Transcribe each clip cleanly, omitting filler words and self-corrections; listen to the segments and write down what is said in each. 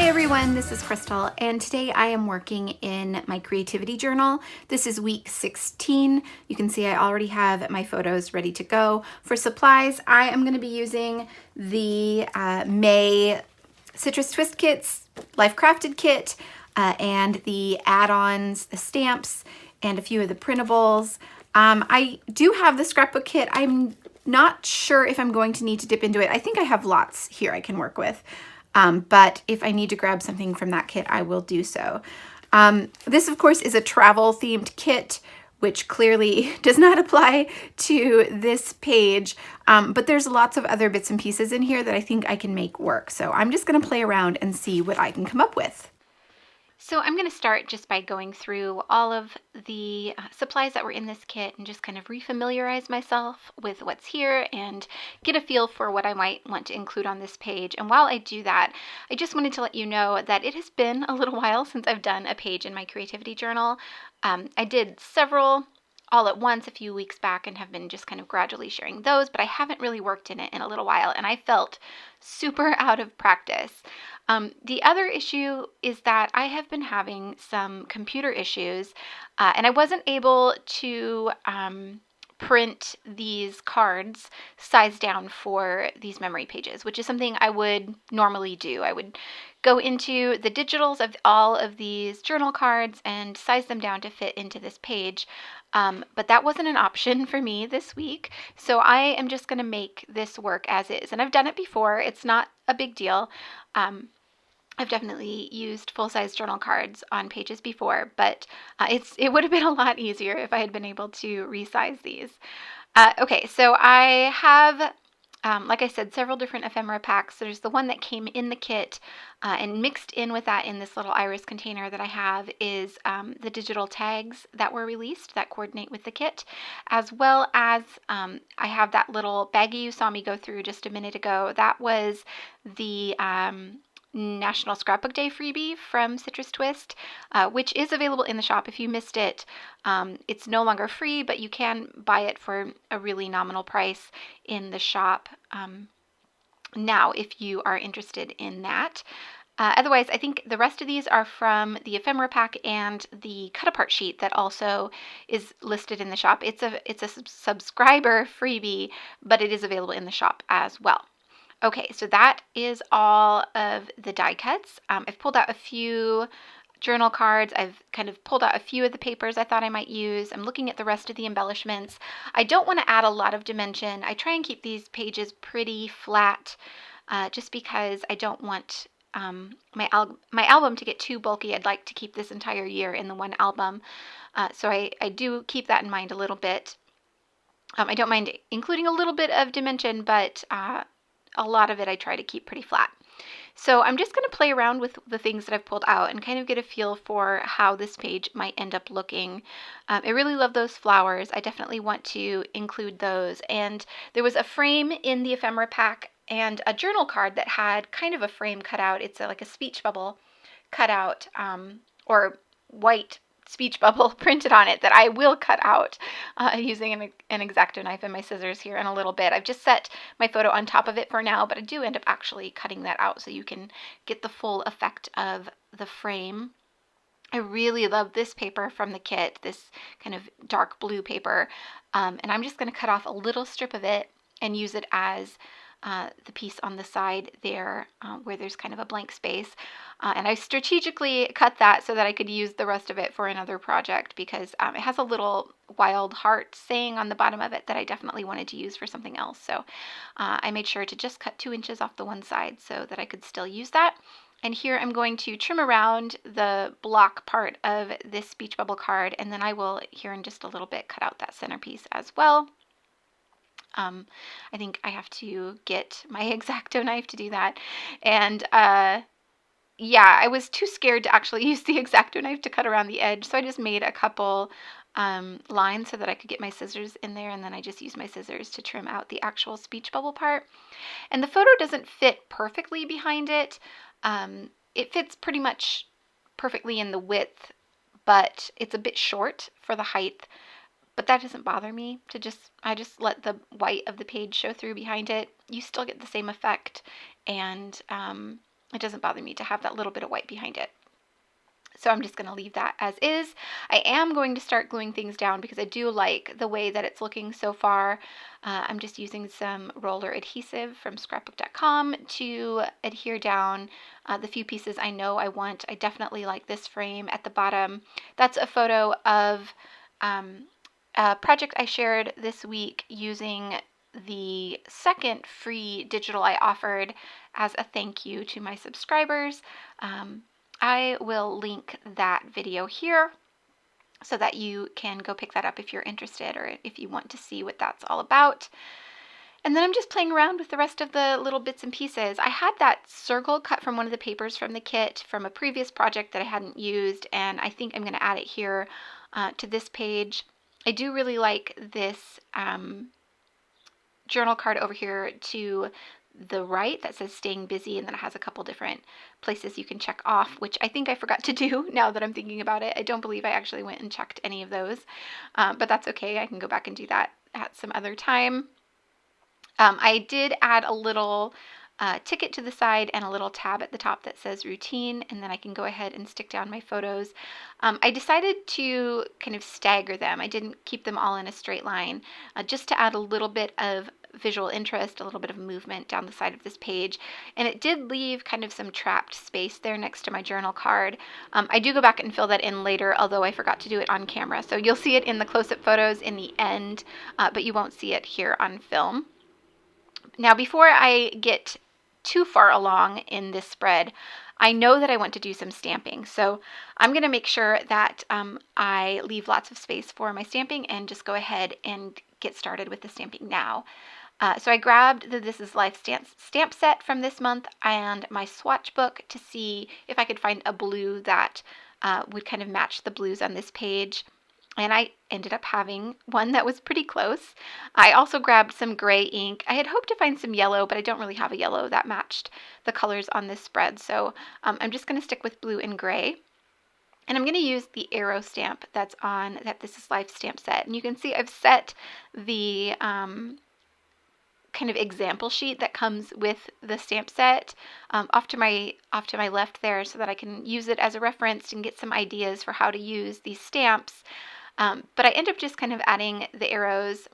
everyone, this is Crystal, and today I am working in my creativity journal. This is week 16. You can see I already have my photos ready to go. For supplies, I am going to be using the May Citrus Twist Kits, Life Crafted Kit, and the add-ons, the stamps, and a few of the printables. I do have the scrapbook kit. I'm not sure if I'm going to need to dip into it. I think I have lots here I can work with. But if I need to grab something from that kit, I will do so. This, of course, is a travel-themed kit, which clearly does not apply to this page, but there's lots of other bits and pieces in here that I think I can make work. So I'm just going to play around and see what I can come up with. So I'm going to start just by going through all of the supplies that were in this kit and just kind of refamiliarize myself with what's here and get a feel for what I might want to include on this page. And while I do that, I just wanted to let you know that it has been a little while since I've done a page in my creativity journal. I did several all at once a few weeks back and have been just kind of gradually sharing those, but I haven't really worked in it in a little while, and I felt super out of practice. The other issue is that I have been having some computer issues, and I wasn't able to print these cards size down for these memory pages, which is something I would normally do. I would go into the digitals of all of these journal cards and size them down to fit into this page. But that wasn't an option for me this week. So I am just going to make this work as is. And I've done it before. It's not a big deal. I've definitely used full-size journal cards on pages before, but it would have been a lot easier if I had been able to resize these. Okay, so I have, like I said, several different ephemera packs. There's the one that came in the kit, and mixed in with that in this little iris container that I have is the digital tags that were released that coordinate with the kit, as well as I have that little baggie you saw me go through just a minute ago. That was the National Scrapbook Day freebie from Citrus Twist, which is available in the shop if you missed it. It's no longer free, but you can buy it for a really nominal price in the shop now if you are interested in that. Otherwise, I think the rest of these are from the ephemera pack and the cut-apart sheet that also is listed in the shop. It's a subscriber freebie, but it is available in the shop as well. Okay, so that is all of the die cuts. I've pulled out a few journal cards. I've kind of pulled out a few of the papers I thought I might use. I'm looking at the rest of the embellishments. I don't want to add a lot of dimension. I try and keep these pages pretty flat just because I don't want my album to get too bulky. I'd like to keep this entire year in the one album. So I do keep that in mind a little bit. I don't mind including a little bit of dimension, but a lot of it I try to keep pretty flat. So I'm just going to play around with the things that I've pulled out and kind of get a feel for how this page might end up looking. I really love those flowers. I definitely want to include those. And there was a frame in the ephemera pack and a journal card that had kind of a frame cut out. It's like a speech bubble cut out, or white speech bubble printed on it that I will cut out using an X-Acto knife and my scissors here in a little bit. I've just set my photo on top of it for now, but I do end up actually cutting that out so you can get the full effect of the frame. I really love this paper from the kit, this kind of dark blue paper, and I'm just going to cut off a little strip of it and use it as the piece on the side there where there's kind of a blank space. And I strategically cut that so that I could use the rest of it for another project because it has a little wild heart saying on the bottom of it that I definitely wanted to use for something else. So I made sure to just cut 2 inches off the one side so that I could still use that. And here I'm going to trim around the block part of this speech bubble card, and then I will, here in just a little bit, cut out that centerpiece as well. I think I have to get my X-Acto knife to do that. And yeah, I was too scared to actually use the X-Acto knife to cut around the edge. So I just made a couple lines so that I could get my scissors in there. And then I just used my scissors to trim out the actual speech bubble part. And the photo doesn't fit perfectly behind it. It fits pretty much perfectly in the width, but it's a bit short for the height. But that doesn't bother me. I just let the white of the page show through behind it. You still get the same effect, and It doesn't bother me to have that little bit of white behind it. So I'm just going to leave that as is. I am going to start gluing things down because I do like the way that it's looking so far. I'm just using some roller adhesive from scrapbook.com to adhere down the few pieces I know I want. I definitely like this frame at the bottom. That's a photo of a project I shared this week using the second free digital I offered as a thank you to my subscribers. I will link that video here so that you can go pick that up if you're interested or if you want to see what that's all about. And then I'm just playing around with the rest of the little bits and pieces. I had that circle cut from one of the papers from the kit from a previous project that I hadn't used, and I think I'm going to add it here to this page. I do really like this journal card over here to the right that says staying busy, and then it has a couple different places you can check off, which I think I forgot to do now that I'm thinking about it. I don't believe I actually went and checked any of those, but that's okay. I can go back and do that at some other time. I did add a little ticket to the side and a little tab at the top that says routine, and then I can go ahead and stick down my photos. I decided to kind of stagger them. I didn't keep them all in a straight line, just to add a little bit of visual interest, a little bit of movement down the side of this page, and it did leave kind of some trapped space there next to my journal card. I do go back and fill that in later, although I forgot to do it on camera, so you'll see it in the close-up photos in the end, but you won't see it here on film. Now, before I get too far along in this spread, I know that I want to do some stamping, so I'm going to make sure that I leave lots of space for my stamping and just go ahead and get started with the stamping now. So I grabbed the This Is Life stamp set from this month and my swatch book to see if I could find a blue that would kind of match the blues on this page. And I ended up having one that was pretty close. I also grabbed some gray ink. I had hoped to find some yellow, but I don't really have a yellow that matched the colors on this spread. So I'm just going to stick with blue and gray. And I'm going to use the arrow stamp that's on that This Is Life stamp set. And you can see I've set the kind of example sheet that comes with the stamp set off to my left there so that I can use it as a reference and get some ideas for how to use these stamps. But I end up just kind of adding the arrows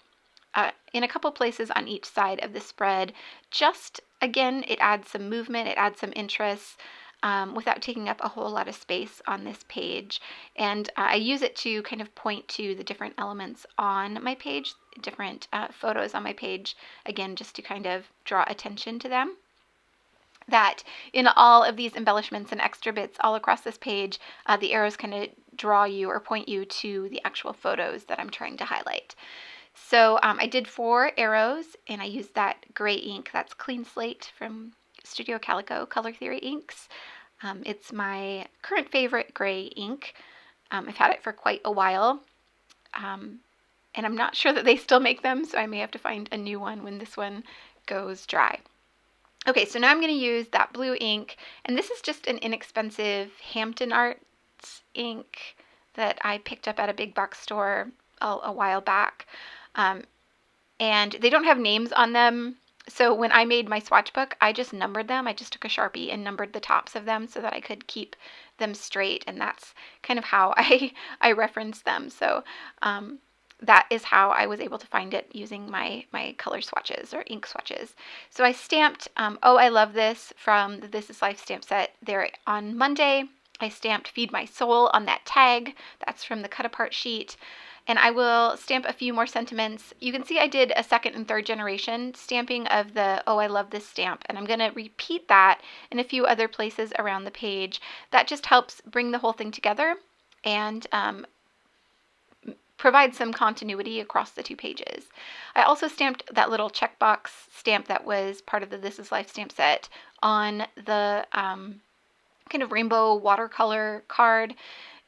in a couple places on each side of the spread. Just, again, it adds some movement, it adds some interest without taking up a whole lot of space on this page. And I use it to kind of point to the different elements on my page, different photos on my page, again, just to kind of draw attention to them. That in all of these embellishments and extra bits all across this page, the arrows kind of draw you or point you to the actual photos that I'm trying to highlight. So I did 4 arrows, and I used that gray ink. That's Clean Slate from Studio Calico Color Theory inks. It's my current favorite gray ink. I've had it for quite a while, and I'm not sure that they still make them, so I may have to find a new one when this one goes dry. Okay, so now I'm going to use that blue ink, and this is just an inexpensive Hampton Arts ink that I picked up at a big box store a while back, and they don't have names on them, so when I made my swatch book, I just numbered them. I just took a Sharpie and numbered the tops of them so that I could keep them straight, and that's kind of how I referenced them. So that is how I was able to find it using my color swatches or ink swatches. So I stamped Oh, I Love This from the This Is Life stamp set there on Monday. I stamped Feed My Soul on that tag. That's from the cut apart sheet. And I will stamp a few more sentiments. You can see I did a 2nd and 3rd generation stamping of the Oh, I Love This stamp, and I'm going to repeat that in a few other places around the page. That just helps bring the whole thing together and provide some continuity across the 2 pages. I also stamped that little checkbox stamp that was part of the This Is Life stamp set on the kind of rainbow watercolor card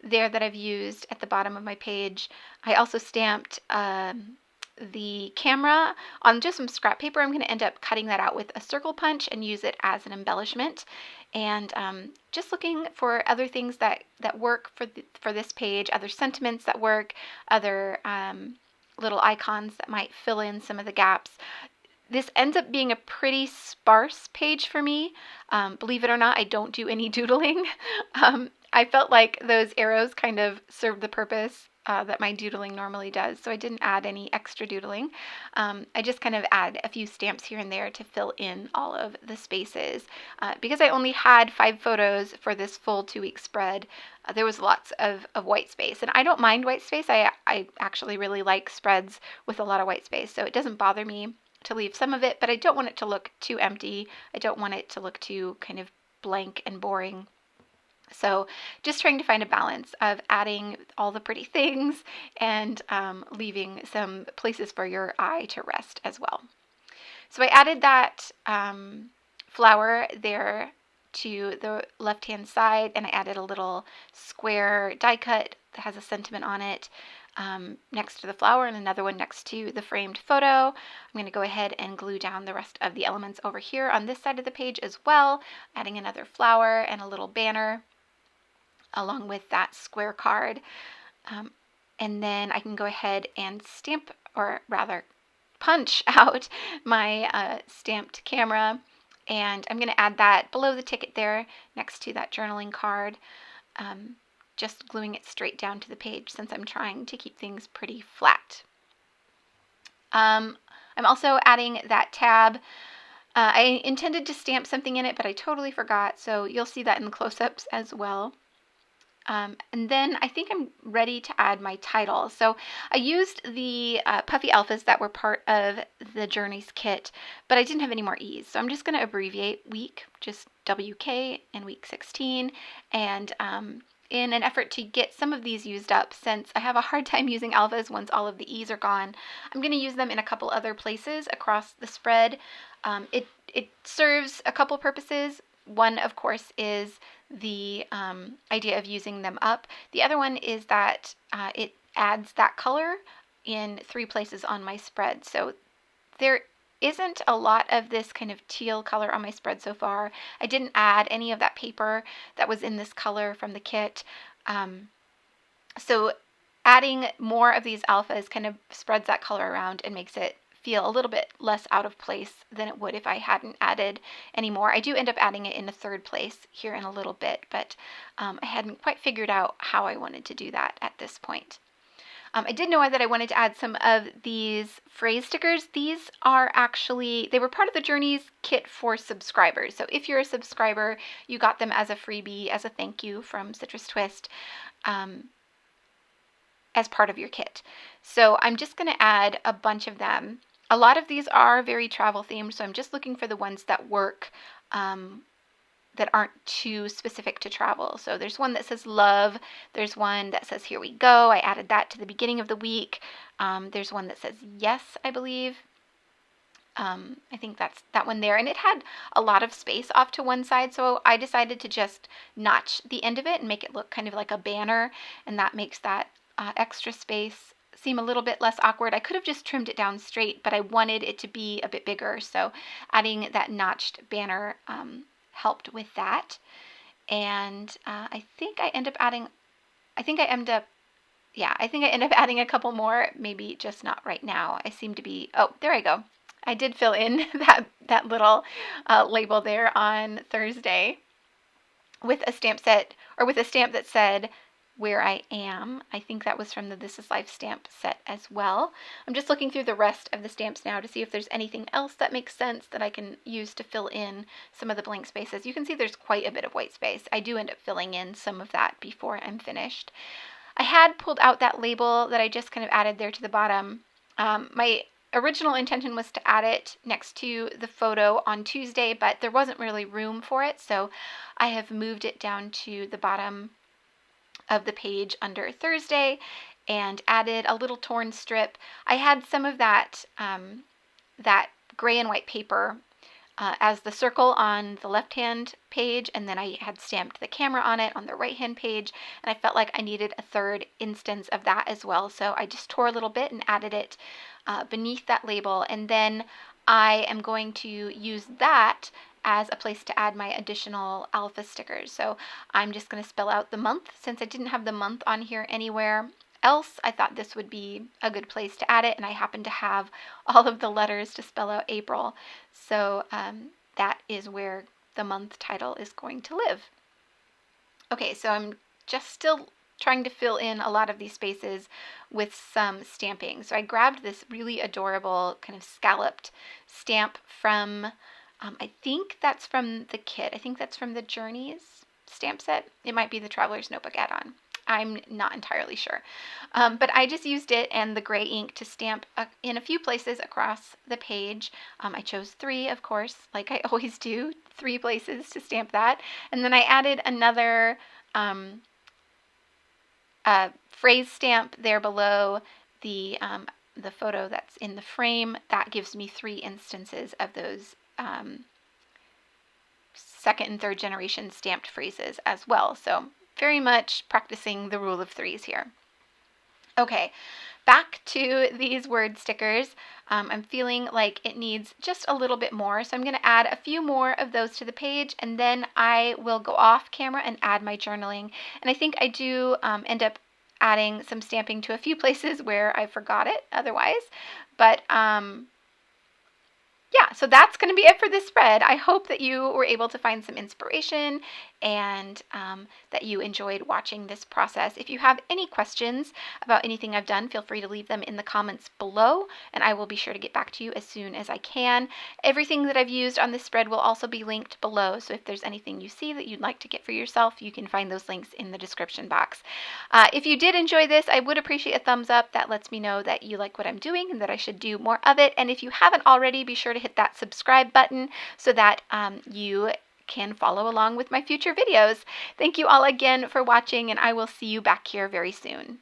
there that I've used at the bottom of my page. I also stamped the camera on just some scrap paper. I'm going to end up cutting that out with a circle punch and use it as an embellishment. And just looking for other things that work for this page, other sentiments that work, other little icons that might fill in some of the gaps. this ends up being a pretty sparse page for me. Believe it or not, I don't do any doodling. I felt like those arrows kind of served the purpose that my doodling normally does, so I didn't add any extra doodling. I just kind of add a few stamps here and there to fill in all of the spaces. Because I only had 5 photos for this full 2-week spread, there was lots of white space. And I don't mind white space. I actually really like spreads with a lot of white space, so it doesn't bother me to leave some of it, but I don't want it to look too empty. I don't want it to look too kind of blank and boring. So just trying to find a balance of adding all the pretty things and leaving some places for your eye to rest as well. So I added that flower there to the left-hand side, and I added a little square die cut that has a sentiment on it next to the flower, and another one next to the framed photo. I'm going to go ahead and glue down the rest of the elements over here on this side of the page as well, adding another flower and a little banner along with that square card. And then I can go ahead and stamp, or rather punch out my stamped camera, and I'm going to add that below the ticket there next to that journaling card. Just gluing it straight down to the page since I'm trying to keep things pretty flat. I'm also adding that tab. I intended to stamp something in it, but I totally forgot, so you'll see that in the close-ups as well. And then I think I'm ready to add my title. So I used the puffy alphas that were part of the Journeys kit, but I didn't have any more E's. So I'm just going to abbreviate week, just WK, and week 16. And in an effort to get some of these used up, since I have a hard time using alphas once all of the E's are gone, I'm going to use them in a couple other places across the spread. It serves a couple purposes. One, of course, is the idea of using them up. The other one is that it adds that color in 3 places on my spread. So there isn't a lot of this kind of teal color on my spread so far. I didn't add any of that paper that was in this color from the kit. So adding more of these alphas kind of spreads that color around and makes it feel a little bit less out of place than it would if I hadn't added any more. I do end up adding it in a 3rd place here in a little bit, but I hadn't quite figured out how I wanted to do that at this point. I did know that I wanted to add some of these phrase stickers. These are actually, they were part of the Journeys kit for subscribers. So if you're a subscriber, you got them as a freebie, as a thank you from Citrus Twist, as part of your kit. So I'm just going to add a bunch of them. A lot of these are very travel themed, so I'm just looking for the ones that work, that aren't too specific to travel. So there's one that says love. There's one that says here we go. I added that to the beginning of the week. There's one that says yes, I believe. I think that's that one there. And it had a lot of space off to one side, so I decided to just notch the end of it and make it look kind of like a banner, and that makes that extra space seem a little bit less awkward. I could have just trimmed it down straight, but I wanted it to be a bit bigger, so adding that notched banner helped with that. And I think I end up adding a couple more, maybe just not right now. I seem to be, oh, there I go. I did fill in that little label there on Thursday with a stamp set, or with a stamp that said where I am. I think that was from the This Is Life stamp set as well. I'm just looking through the rest of the stamps now to see if there's anything else that makes sense that I can use to fill in some of the blank spaces. You can see there's quite a bit of white space. I do end up filling in some of that before I'm finished. I had pulled out that label that I just kind of added there to the bottom. My original intention was to add it next to the photo on Tuesday, but there wasn't really room for it, so I have moved it down to the bottom of the page under Thursday and added a little torn strip. I had some of that that gray and white paper as the circle on the left-hand page, and then I had stamped the camera on it on the right-hand page, and I felt like I needed a 3rd instance of that as well, so I just tore a little bit and added it beneath that label, and then I am going to use that as a place to add my additional alpha stickers. So I'm just going to spell out the month, since I didn't have the month on here anywhere. else, I thought this would be a good place to add it, and I happen to have all of the letters to spell out April, so that is where the month title is going to live. Okay, so I'm just still trying to fill in a lot of these spaces with some stamping. So I grabbed this really adorable kind of scalloped stamp from, I think that's from the kit. I think that's from the Journeys stamp set. It might be the Traveler's Notebook add-on. I'm not entirely sure. But I just used it and the gray ink to stamp in a few places across the page. I chose 3, of course, like I always do, 3 places to stamp that. And then I added another phrase stamp there below the photo that's in the frame. That gives me 3 instances of those second and third generation stamped phrases as well. So very much practicing the rule of 3s here. Okay, back to these word stickers. I'm feeling like it needs just a little bit more, so I'm going to add a few more of those to the page, and then I will go off camera and add my journaling. And I think I do end up adding some stamping to a few places where I forgot it otherwise, but yeah, so that's going to be it for this spread. I hope that you were able to find some inspiration and that you enjoyed watching this process. If you have any questions about anything I've done, feel free to leave them in the comments below, and I will be sure to get back to you as soon as I can. Everything that I've used on this spread will also be linked below, so if there's anything you see that you'd like to get for yourself, you can find those links in the description box. If you did enjoy this, I would appreciate a thumbs up. That lets me know that you like what I'm doing and that I should do more of it. And if you haven't already, be sure to hit that subscribe button so that you can follow along with my future videos. Thank you all again for watching, and I will see you back here very soon.